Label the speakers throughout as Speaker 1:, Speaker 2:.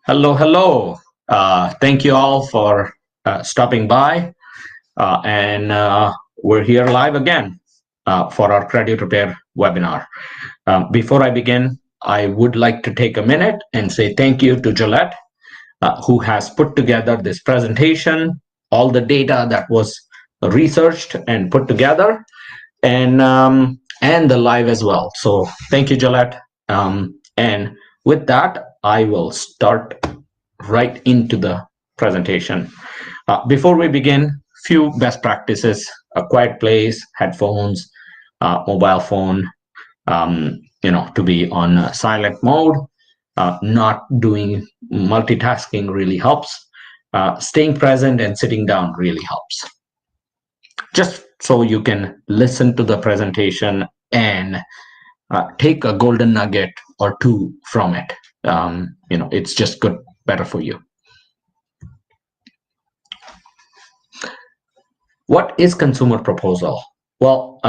Speaker 1: Hello, hello. Thank you all for stopping by. And we're here live again for our credit repair webinar. Before I begin, I would like to take a minute and say thank you to Gillette, who has put together this presentation, all the data that was researched and put together, and the live as well. So thank you, Gillette. And with that, I will start right into the presentation. Before we begin, few best practices: a quiet place, headphones, mobile phone, to be on silent mode. Not doing multitasking really helps. Staying present and sitting down really helps. Just so you can listen to the presentation and take a golden nugget or two from it. It's just good, better for you. What is consumer proposal? Well,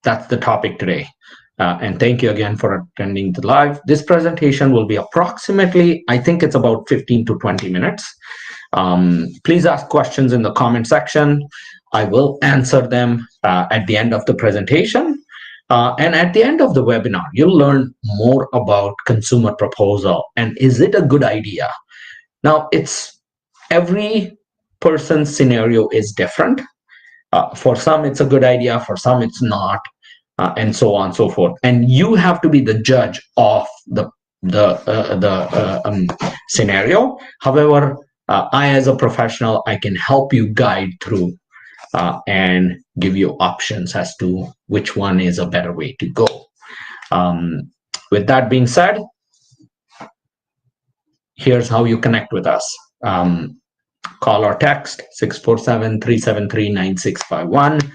Speaker 1: that's the topic today. And thank you again for attending the live. This presentation will be approximately, I think it's about 15 to 20 minutes. Please ask questions in the comment section. I will answer them at the end of the presentation. And at the end of the webinar, you'll learn more about consumer proposal and is it a good idea? Now, every person's scenario is different. For some, it's a good idea. For some, it's not, and so on and so forth. And you have to be the judge of the scenario. However, I, as a professional, I can help you guide through and give you options as to which one is a better way to go. With that being said, here's how you connect with us. Call or text 647-373-9651,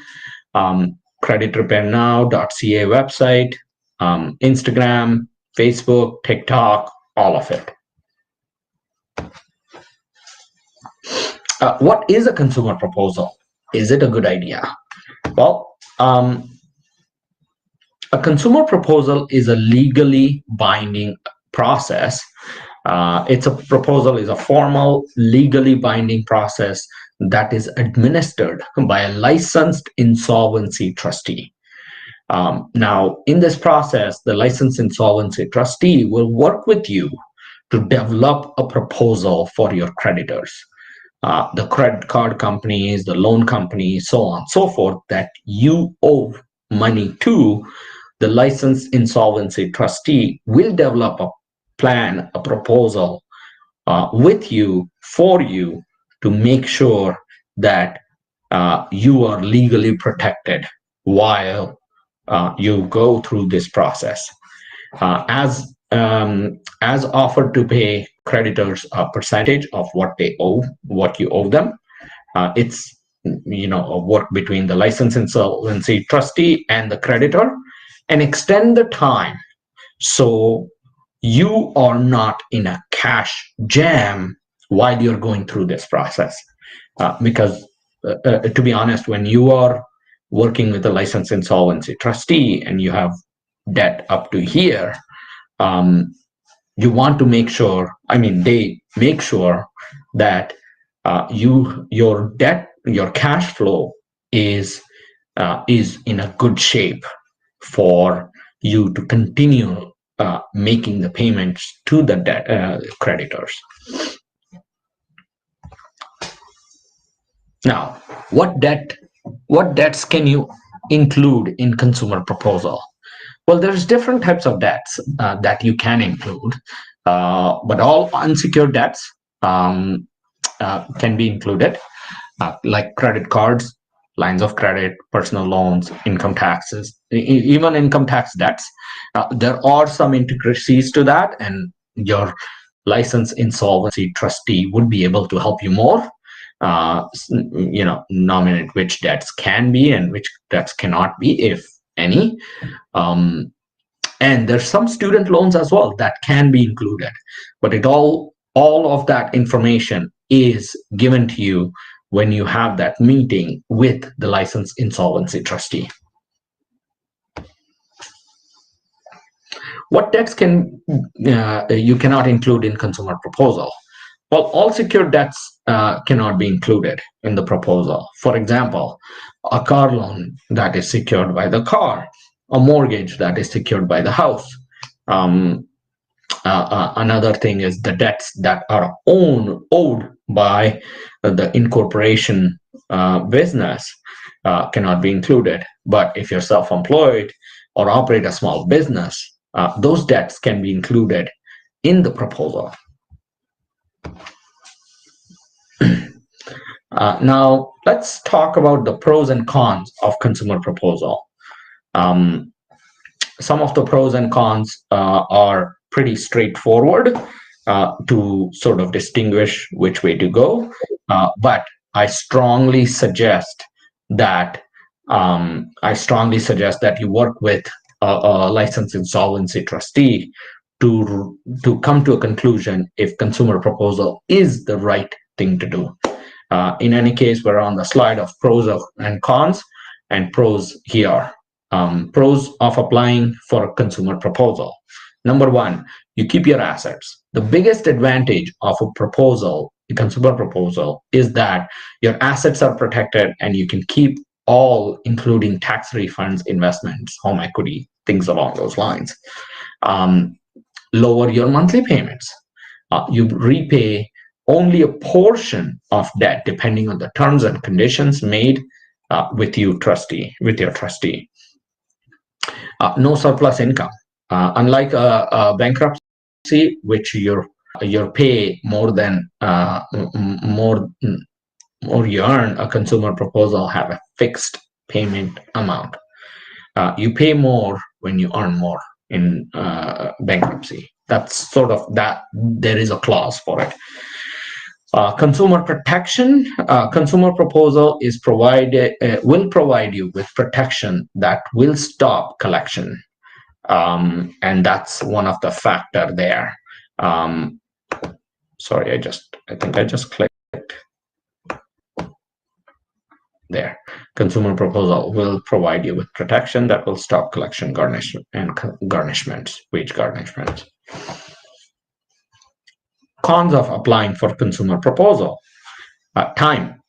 Speaker 1: creditrepairnow.ca website, Instagram, Facebook, TikTok, all of it. What is a consumer proposal? Is it a good idea? Well, a consumer proposal is a legally binding process. It's a proposal is a formal, legally binding process that is administered by a licensed insolvency trustee. Now, in this process, the licensed insolvency trustee will work with you to develop a proposal for your creditors. The credit card companies, the loan companies, so on and so forth, that you owe money to, the licensed insolvency trustee will develop a plan, a proposal with you, for you, to make sure that you are legally protected while you go through this process. As offered to pay creditors a percentage of what they owe, what you owe them. It's a work between the licensed insolvency trustee and the creditor, and extend the time so you are not in a cash jam while you're going through this process. Because to be honest, when you are working with a licensed insolvency trustee and you have debt up to here, you want to make sure, they make sure that your debt, your cash flow is in a good shape for you to continue making the payments to the debt creditors. Now, what debts can you include in consumer proposal? Well, there's different types of debts that you can include, but all unsecured debts can be included, like credit cards, lines of credit, personal loans, income taxes, even income tax debts. There are some intricacies to that, and your licensed insolvency trustee would be able to help you more. Nominate which debts can be and which debts cannot be, if any. And there's some student loans as well that can be included, but all of that information is given to you when you have that meeting with the licensed insolvency trustee. What debts can you cannot include in consumer proposal? Well, all secured debts cannot be included in the proposal. For example, a car loan that is secured by the car, a mortgage that is secured by the house. Um, Another thing is the debts that are owed by the incorporation business cannot be included. But if you're self-employed or operate a small business, those debts can be included in the proposal. Now, let's talk about the pros and cons of consumer proposal. Um, some of the pros and cons are pretty straightforward to sort of distinguish which way to go. But I strongly suggest that you work with a licensed insolvency trustee to come to a conclusion if consumer proposal is the right thing to do. In any case, we're on the slide of pros and cons, and pros here. Pros of applying for a consumer proposal. Number one, you keep your assets. The biggest advantage of a proposal, a consumer proposal, is that your assets are protected and you can keep all, including tax refunds, investments, home equity, things along those lines. Lower your monthly payments. You repay only a portion of debt depending on the terms and conditions made with your trustee. No surplus income. Unlike a bankruptcy, which your pay more you earn, a consumer proposal have a fixed payment amount. You pay more when you earn more in bankruptcy. That's sort of that. There is a clause for it. Consumer protection. Consumer proposal is will provide you with protection that will stop collection, and that's one of the factor there. Sorry, I think I just clicked there. Consumer proposal will provide you with protection that will stop collection, garnishments, wage garnishments. Cons of applying for consumer proposal. Time.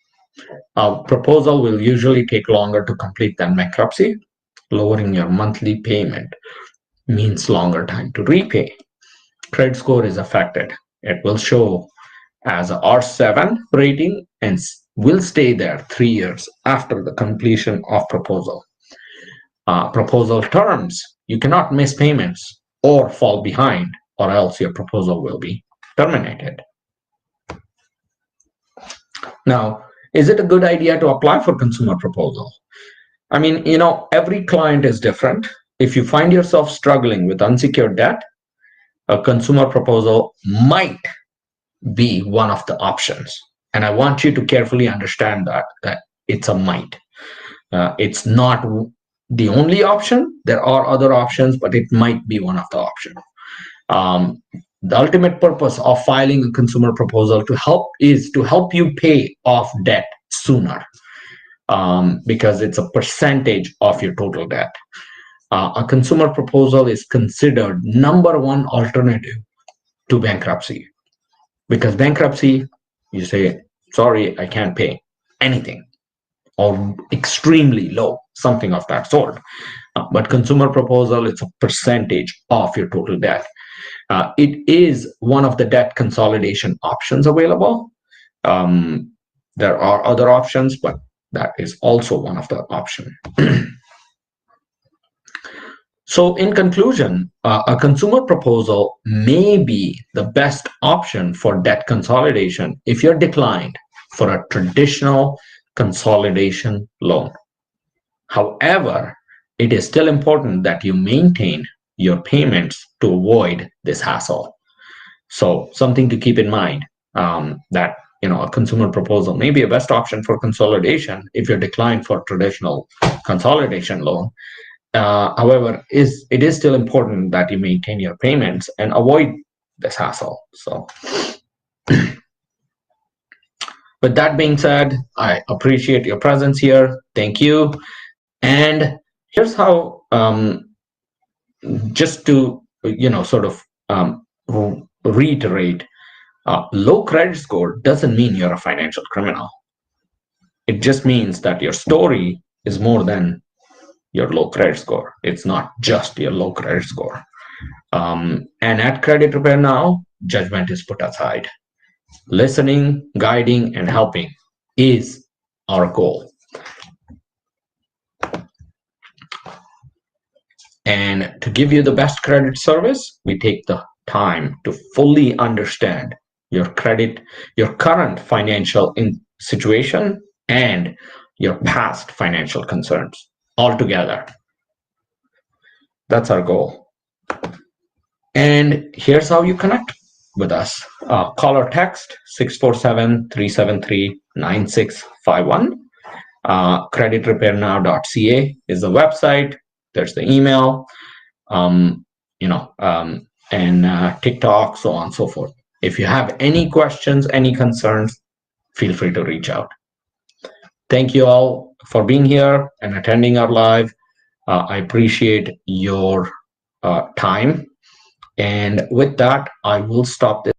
Speaker 1: A proposal will usually take longer to complete than bankruptcy. Lowering your monthly payment means longer time to repay. Credit score is affected. It will show as a R7 rating and will stay there 3 years after the completion of proposal. Proposal terms. You cannot miss payments or fall behind, or else your proposal will be terminated. Now, is it a good idea to apply for consumer proposal? I mean, every client is different. If you find yourself struggling with unsecured debt, a consumer proposal might be one of the options. And I want you to carefully understand that it's a might. It's not the only option. There are other options, but it might be one of the options. The ultimate purpose of filing a consumer proposal is to help you pay off debt sooner, because it's a percentage of your total debt. A consumer proposal is considered number one alternative to bankruptcy, because bankruptcy, you say, sorry, I can't pay anything, or extremely low, something of that sort. But consumer proposal, it's a percentage of your total debt. It is one of the debt consolidation options available. There are other options, but that is also one of the options. So in conclusion, a consumer proposal may be the best option for debt consolidation if you're declined for a traditional consolidation loan. However, it is still important that you maintain your payments to avoid this hassle. So something to keep in mind, that a consumer proposal may be a best option for consolidation if you're declined for traditional consolidation loan. However, it is still important that you maintain your payments and avoid this hassle. So with that being said, I appreciate your presence here. Thank you. And here's how, just to sort of reiterate, low credit score doesn't mean you're a financial criminal. It just means that your story is more than your low credit score. It's not just your low credit score. And at Credit Repair Now, judgment is put aside. Listening, guiding, and helping is our goal. And to give you the best credit service, we take the time to fully understand your credit, your current financial situation, and your past financial concerns all together. That's our goal. And here's how you connect with us. Call or text 647-373-9651. Creditrepairnow.ca is the website. There's the email, and TikTok, so on and so forth. If you have any questions, any concerns, feel free to reach out. Thank you all for being here and attending our live. I appreciate your time. And with that, I will stop this.